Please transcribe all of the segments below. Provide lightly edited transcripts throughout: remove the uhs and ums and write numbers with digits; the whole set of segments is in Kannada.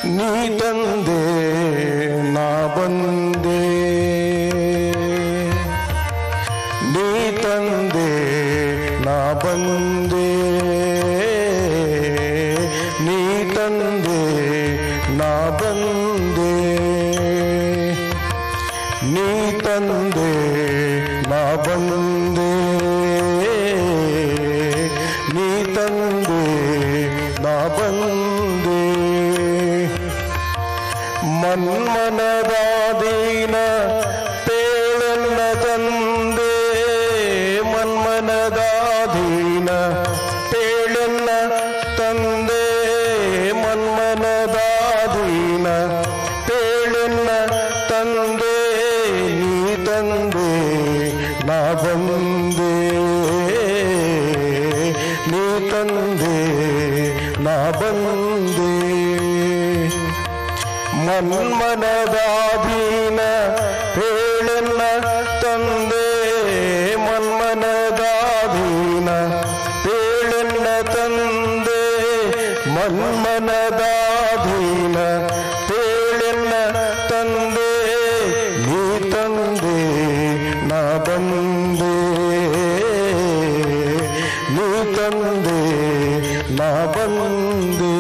ನೀ ತಂದೆ ನಾ ಬಂದೆ, ನೀ ತಂದೆ ನಾ ಬಂದೆ, ನೀ ತಂದೆ ನಾ ಬಂದೆ, ನೀ ತಂದೆ ನಾ ಬಂದೆ, ನೀ ತಂದೆ ನಾ ಬಂದೆ. ಮನ್ಮನದಾದೀನ ಪೇಳನ್ನ ತಂದೆ, ಮನ್ಮನದಾದೀನ ಪೇಳನ್ನ ತಂದೆ, ಮನ್ಮನದಾದೀನ ಪೇಳನ್ನ ತಂದೆ, ನೀ ತಂದೆ ನಾ ಬಂದೆ, ನೀ ತಂದೆ ನಾ ಬಂದೆ. ಮನ್ಮನದಾದೀನ ಪೇಳನ್ನ ತಂದೆ, ಮನ್ಮನದಾದೀನ ಪೇಳನ್ನ ತಂದೆ, ಮನ್ಮನದಾದೀನ ಪೇಳನ್ನ ತಂದೆ, ನೀ ತಂದೆ ನಾ ಬಂದೆ, ನೀ ತಂದೆ ನಾ ಬಂದೆ.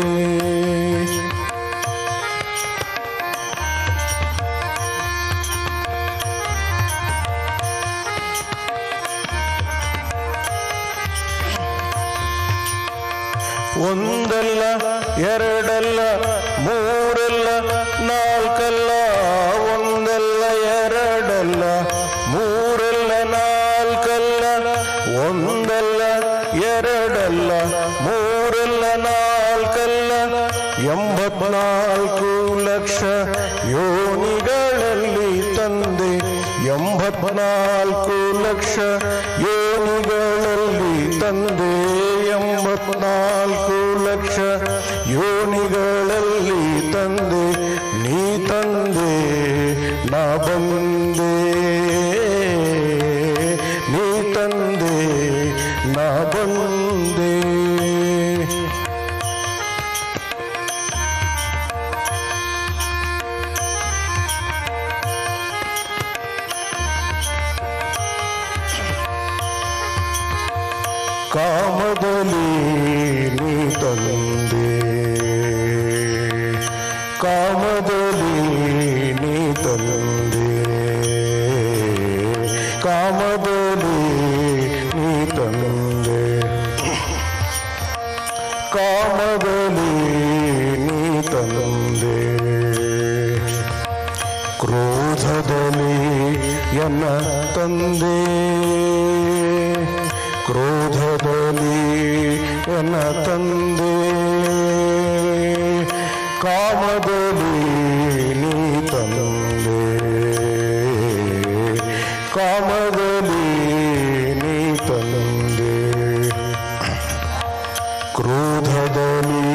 ಒಂದಲ್ಲ ಎರಡಲ್ಲ ಮೂರಲ್ಲ ನಾಲ್ಕಲ್ಲ, ಒಂದಲ್ಲ ಎರಡಲ್ಲ ಮೂರಲ್ಲ ನಾಲ್ಕಲ್ಲ, ಒಂದಲ್ಲ ಎರಡಲ್ಲ ಮೂರಲ್ಲ ನಾಲ್ಕಲ್ಲ, 84 ಲಕ್ಷ ಯೋನಿಗಳಲ್ಲಿ ತಂದೆ, 84 ಲಕ್ಷ ಯೋನಿಗಳಲ್ಲಿ ತಂದೆ, 84 ಲಕ್ಷ ಯೋನಿಗಳಲ್ಲಿ ತಂದೆ, ನೀ ತಂದೆ ನಾ ಬಂದೆ, ನೀ ತಂದೆ ನಾ ಬಂದೆ. ಕಾಮದಲ್ಲಿ ನೀ ತಂದೆ, ಕಾಮದಲ್ಲಿ ನೀ ತಂದೆ, ಕಾಮದಲ್ಲಿ ನೀ ತಂದೆ, ಕಾಮದಲ್ಲಿ ನೀ ತಂದೆ. ಕ್ರೋಧದಲ್ಲಿ ಎನ್ನ ತಂದೆ, ಕ್ರೋಧದಲ್ಲಿ ಎನ್ನ ತಂದೆ, ಕಾಮದಲ್ಲಿ ನೀ ತಂದೆ, ಕಾಮದಲ್ಲಿ ನೀ ತಂದೆ. ಕ್ರೋಧದಲ್ಲಿ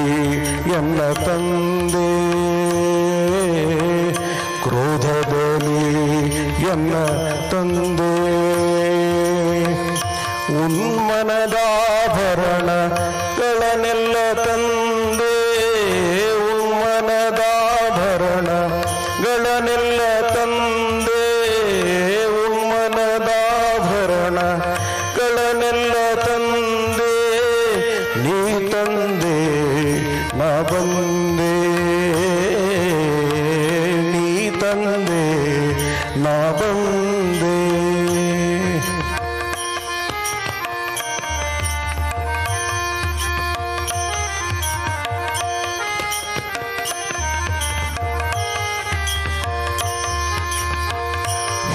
ಎನ್ನ ತಂದೆ, ಕ್ರೋಧದಲ್ಲಿ ಎನ್ನ ತಂದೆ. ಉನ್ಮನದಾಭರಣಗಳನ್ನೆಲ್ಲ ತಂದೆ, ಉನ್ಮನದಾಭರಣಗಳನ್ನೆಲ್ಲ ತಂದೆ, ಉನ್ಮನದಾಭರಣಗಳನ್ನೆಲ್ಲ ತಂದೆ, ನೀ ತಂದೆ ನಾ ಬಂದೆ, ನೀ ತಂದೆ ನಾ ಬಂದೆ.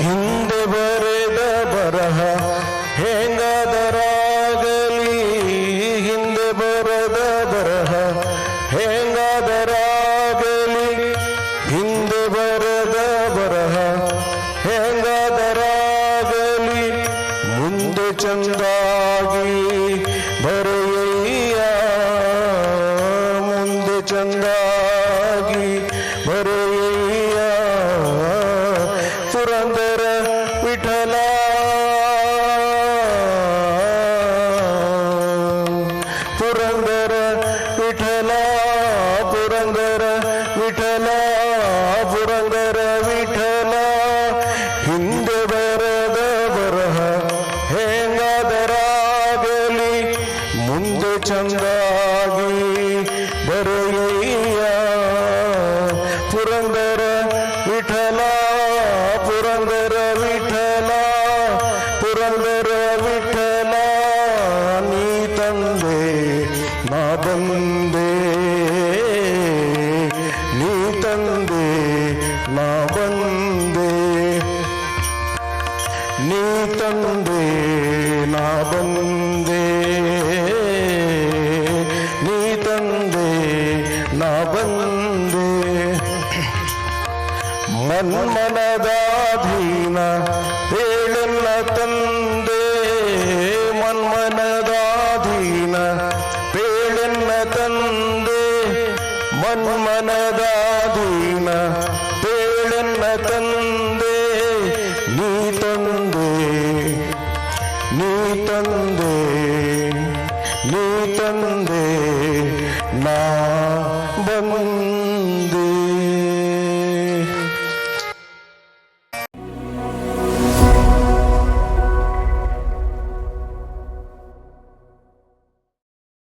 ಹಿಂದೆ ಬರೆದ ಬರಹ ಹೇಗಾದರಾಗಲಿ, ಹಿಂದೆ ಬರೆದ ಬರಹ ಹೇಗಾದರಾಗಲಿ, ಹಿಂದೆ ಬರೆದ ಬರಹ ಹೇಗಾದರಾಗಲಿ, ಮುಂದೆ ಚಂದಾಗಿ ಬರೆಯಯ್ಯ, ಮುಂದೆ ಚಂದಾಗಿ ಬರೆಯಯ್ಯ, ಪುರಂದರ ವಿಠಲ, ಪುರಂದರ ವಿಠಲ, ಪುರಂದರ ವಿಠಲ ಪುರಂದರ ವಿಠಲ ಹಿಂದೆ ಬರದ ಬರಹ ಹೆಂಗಾದರಾಗಲಿ ಮುಂದೆ ಚಂದಾಗಿ ಬರೆಯಯ್ಯ ಪುರಂದರ ವಿಠಲ ಪುರಂದರ ವಿಠಲ ಪುರಂದರ ವಿಠಲ ನೀ ತಂದೆ ನಾ ಬಂದೆ ನೀ ತಂದೆ ನಾ ಬಂದೆ ನೀ ತಂದೆ ನಾ ಬಂದೆ ನೀ ತಂದೆ ನಾ ಬಂದೆ ಮನ್ಮನದಾಧೀನ ಹೇಳಲ್ಲ ತಂದೆ ಮನ್ಮನದಾಧೀನ ಪೇಳನ್ನ ತಂದೆ ಮನ್ಮನದಾಧೀನ ಪೇಳನ್ನ ತಂದೆ ನೀ ತಂದೆ ನೀ ತಂದೆ